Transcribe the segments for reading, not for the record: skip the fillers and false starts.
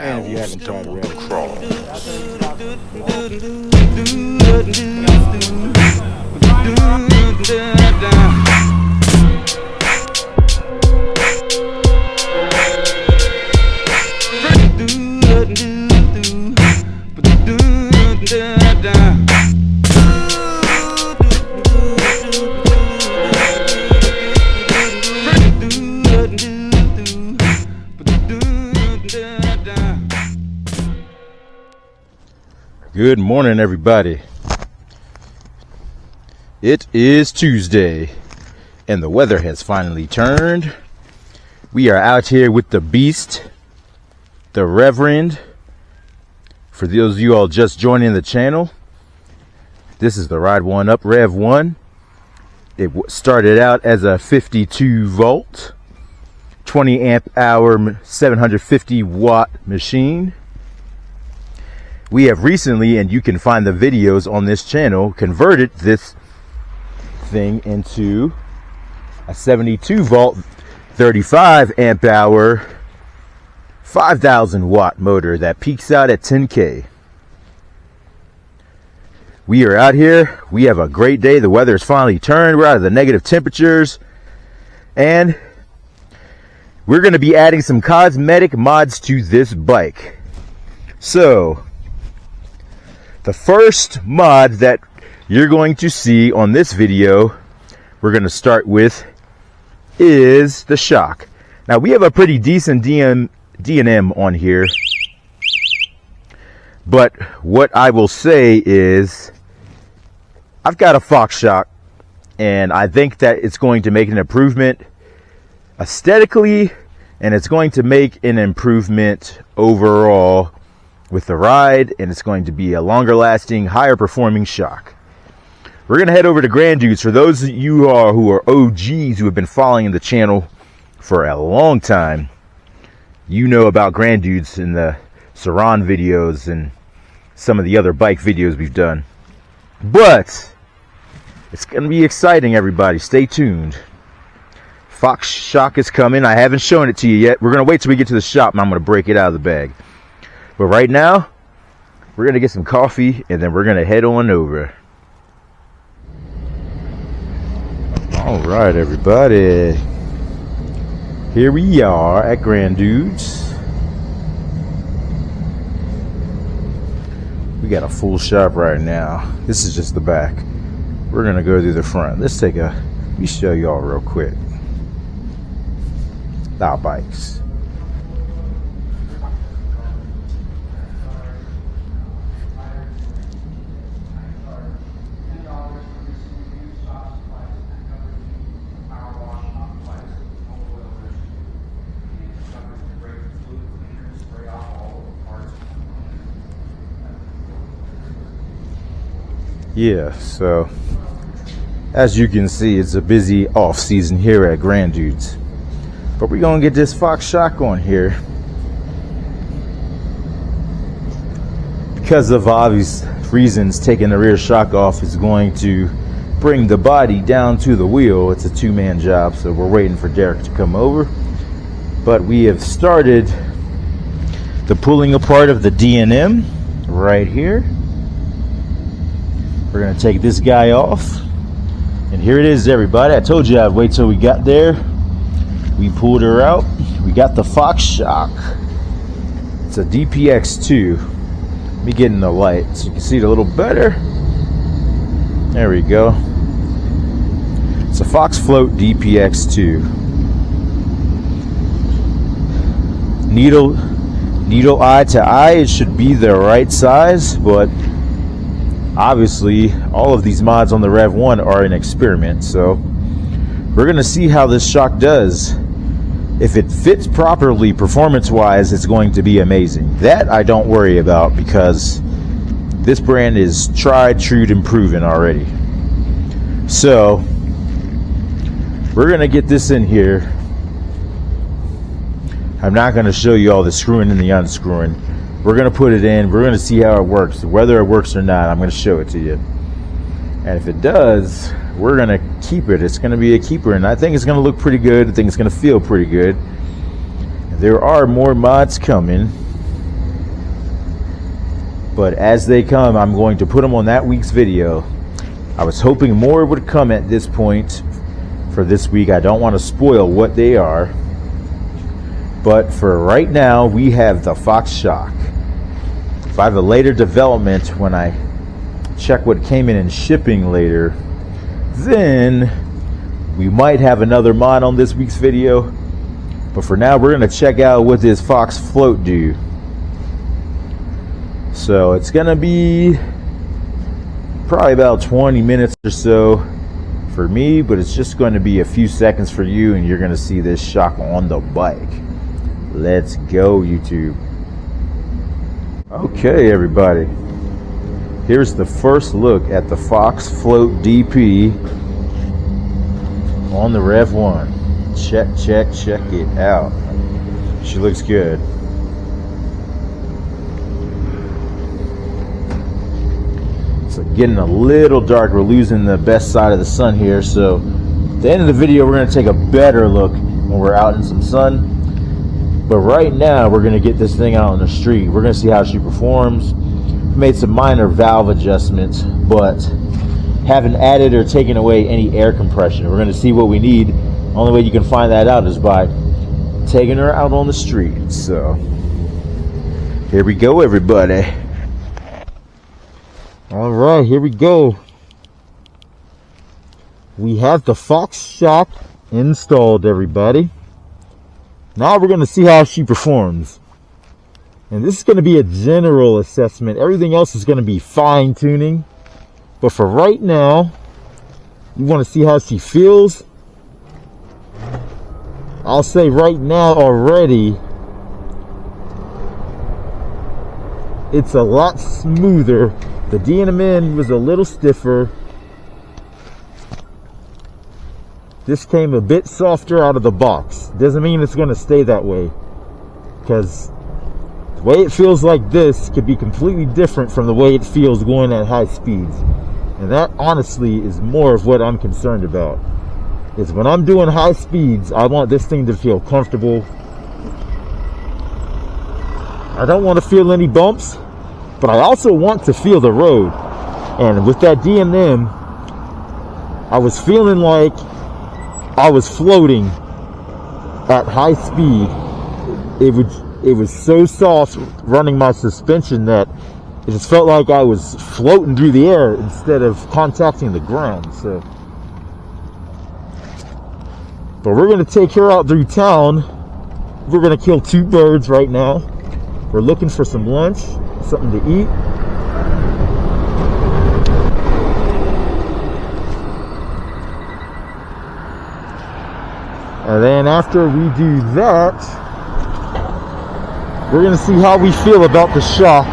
And if you haven't tried Good morning, everybody. It is Tuesday, and the weather has finally turned. We are out here with the beast, the Reverend. For those of you all just joining the channel, this is the Ride1up Revv1. It started out as a 52 volt, 20 amp hour, 750 watt machine. We have recently, and you can find the videos on this channel, converted this thing into a 72 volt, 35 amp hour, 5,000 watt motor that peaks out at 10K. We are out here. We have a great day. The weather has finally turned. We're out of the negative temperatures. And we're going to be adding some cosmetic mods to this bike. So the first mod that you're going to see on this video, we're going to start with, is the shock. Now, we have a pretty decent D&M on here, but what I will say is I've got a Fox shock, and I think that it's going to make an improvement aesthetically, and it's going to make an improvement overall with the ride, and it's going to be a longer lasting, higher performing shock. We're going to head over to Grand Dudes. For those of you who are OGs who have been following the channel for a long time, you know about Grand Dudes in the Saran videos and some of the other bike videos we've done. But it's going to be exciting, everybody. Stay tuned. Fox shock is coming. I haven't shown it to you yet. We're going to wait till we get to the shop, and I'm going to break it out of the bag. But right now, we're going to get some coffee, and then we're going to head on over. All right, everybody. Here we are at Grand Dudes. We got a full shop right now. This is just the back. We're going to go through the front. Let me show y'all real quick. Our bikes. Yeah, so as you can see, it's a busy off season here at Grand Dudes. But we're gonna get this Fox shock on here because of obvious reasons. Taking the rear shock off is going to bring the body down to the wheel. It's a two-man job, so we're waiting for Derek to come over. But we have started the pulling apart of the D&M right here. We're going to take this guy off, and here it is, everybody. I told you I'd wait till we got there. We pulled her out. We got the Fox shock. It's a DPX2. Let me get in the light so you can see it a little better. There we go. It's a Fox Float DPX2. Needle eye to eye, it should be the right size, but obviously, all of these mods on the Rev1 are an experiment, so we're going to see how this shock does. If it fits properly, performance-wise, it's going to be amazing. That I don't worry about because this brand is tried, true, and proven already. So, we're going to get this in here. I'm not going to show you all the screwing and the unscrewing. We're going to put it in. We're going to see how it works. Whether it works or not, I'm going to show it to you. And if it does, we're going to keep it. It's going to be a keeper. And I think it's going to look pretty good. I think it's going to feel pretty good. There are more mods coming. But as they come, I'm going to put them on that week's video. I was hoping more would come at this point for this week. I don't want to spoil what they are. But for right now, we have the Fox Shock. If I have a later development when I check what came in shipping later, then we might have another mod on this week's video. But for now, we're going to check out what this Fox float do. So it's going to be probably about 20 minutes or so for me, but it's just going to be a few seconds for you, and you're going to see this shock on the bike. Let's go, YouTube. Okay, everybody. Here's the first look at the Fox Float DP on the Rev1. Check it out. She looks good. It's getting a little dark. We're losing the best side of the sun here. So at the end of the video, we're going to take a better look when we're out in some sun. But right now, we're going to get this thing out on the street. We're going to see how she performs. Made some minor valve adjustments, but haven't added or taken away any air compression. We're going to see what we need. Only way you can find that out is by taking her out on the street. So here we go, everybody. All right, here we go. We have the Fox Shock installed, everybody. Now we're going to see how she performs. And this is going to be a general assessment. Everything else is going to be fine-tuning. But for right now, you want to see how she feels. I'll say right now already, it's a lot smoother. The DNMN was a little stiffer. This came a bit softer out of the box. Doesn't mean it's going to stay that way, because the way it feels like this could be completely different from the way it feels going at high speeds. And that honestly is more of what I'm concerned about. Is when I'm doing high speeds, I want this thing to feel comfortable. I don't want to feel any bumps, but I also want to feel the road. And with that DNM, I was feeling like I was floating at high speed. It was so soft running my suspension that it just felt like I was floating through the air instead of contacting the ground. So, but we're going to take her out through town. We're going to kill two birds right now. We're looking for some lunch, something to eat. And then after we do that, we're going to see how we feel about the shock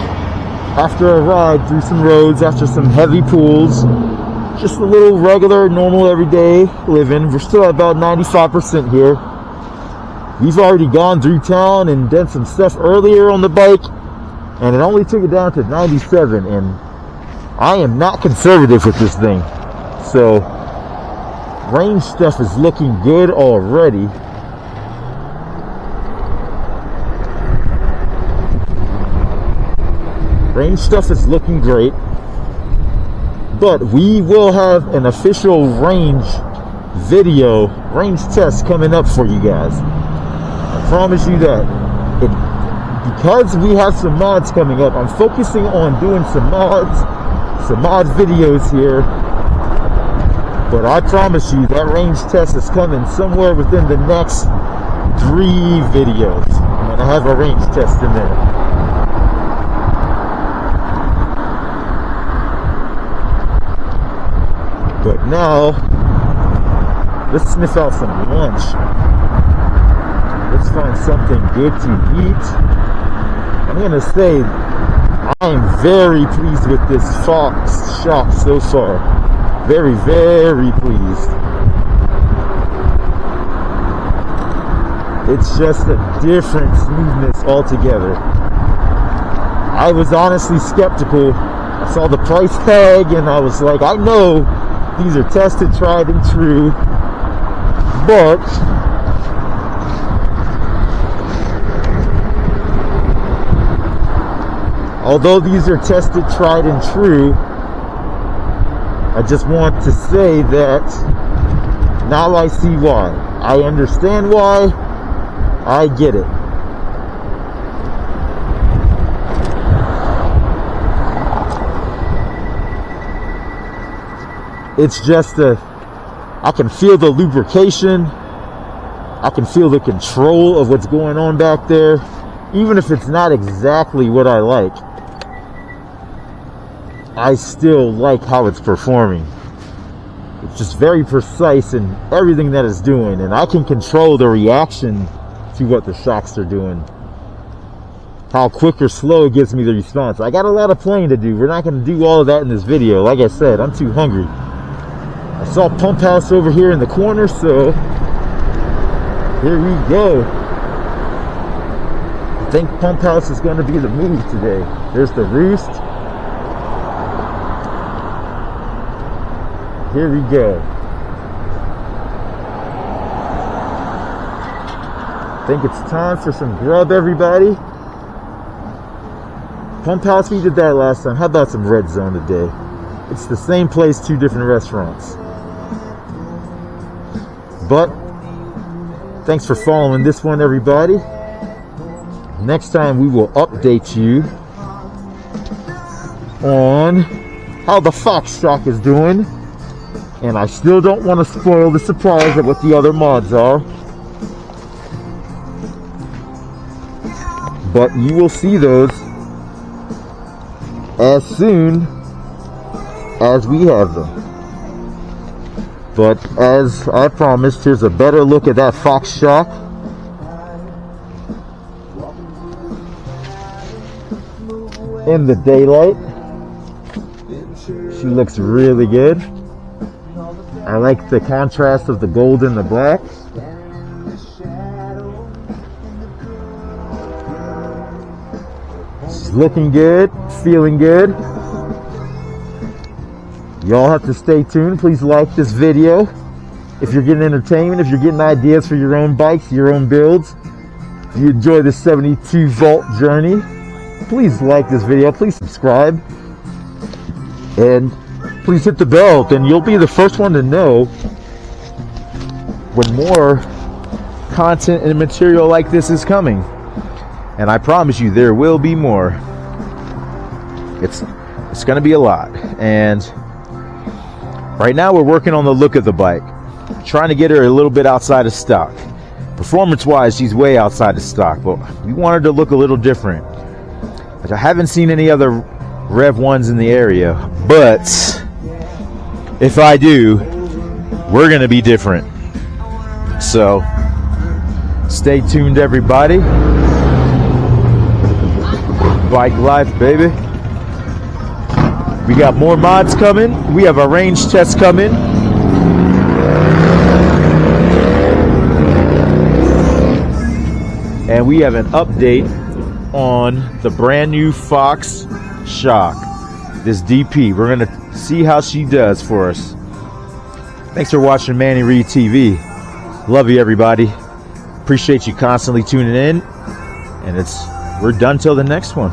after a ride through some roads, after some heavy pools. Just a little regular, normal, everyday living. We're still at about 95% here. We've already gone through town and done some stuff earlier on the bike, and it only took it down to 97, and I am not conservative with this thing. So range stuff is looking good already. Range stuff is looking great, but we will have an official range video, range test coming up for you guys. I promise you that. Because we have some mods coming up, I'm focusing on doing some mod videos here. But I promise you that range test is coming somewhere within the next 3 videos. I'm going to have a range test in there. But now, let's sniff out some lunch. Let's find something good to eat. I'm going to say I am very pleased with this Fox Shock so far. Very, very pleased. It's just a different smoothness altogether. I was honestly skeptical. I saw the price tag and I was like, I know these are tested, tried, and true, but Although these are tested, tried and true, I just want to say that now I see why. I understand why. I get it. It's just I can feel the lubrication. I can feel the control of what's going on back there. Even if it's not exactly what I like, I still like how it's performing. It's just very precise in everything that it's doing, and I can control the reaction to what the shocks are doing. How quick or slow it gives me the response. I got a lot of playing to do. We're not going to do all of that in this video. Like I said, I'm too hungry. I saw Pump House over here in the corner, so here we go. I think Pump House is going to be the move today. There's the roost. Here we go. I think it's time for some grub, everybody. Pump House, we did that last time. How about some Red Zone today? It's the same place, two different restaurants. But thanks for following this one, everybody. Next time we will update you on how the Fox Shock is doing. And I still don't want to spoil the surprise of what the other mods are. But you will see those as soon as we have them. But as I promised, here's a better look at that Fox Shock. In the daylight. She looks really good. I like the contrast of the gold and the black. She's looking good, feeling good. Y'all have to stay tuned. Please like this video. If you're getting entertainment, if you're getting ideas for your own bikes, your own builds, if you enjoy this 72 volt journey, please like this video. Please subscribe. And please hit the bell, then you'll be the first one to know when more content and material like this is coming. And I promise you there will be more. It's going to be a lot. And right now we're working on the look of the bike, trying to get her a little bit outside of stock. Performance wise, she's way outside of stock, but we want her to look a little different. I haven't seen any other Rev1s in the area, but if I do, we're gonna be different. So stay tuned, everybody. Bike life, baby. We got more mods coming. We have a range test coming. And we have an update on the brand new Fox Shock, this DP. We're gonna see how she does for us. Thanks for watching Manny Reed TV. Love you, everybody. Appreciate you constantly tuning in. And we're done till the next one.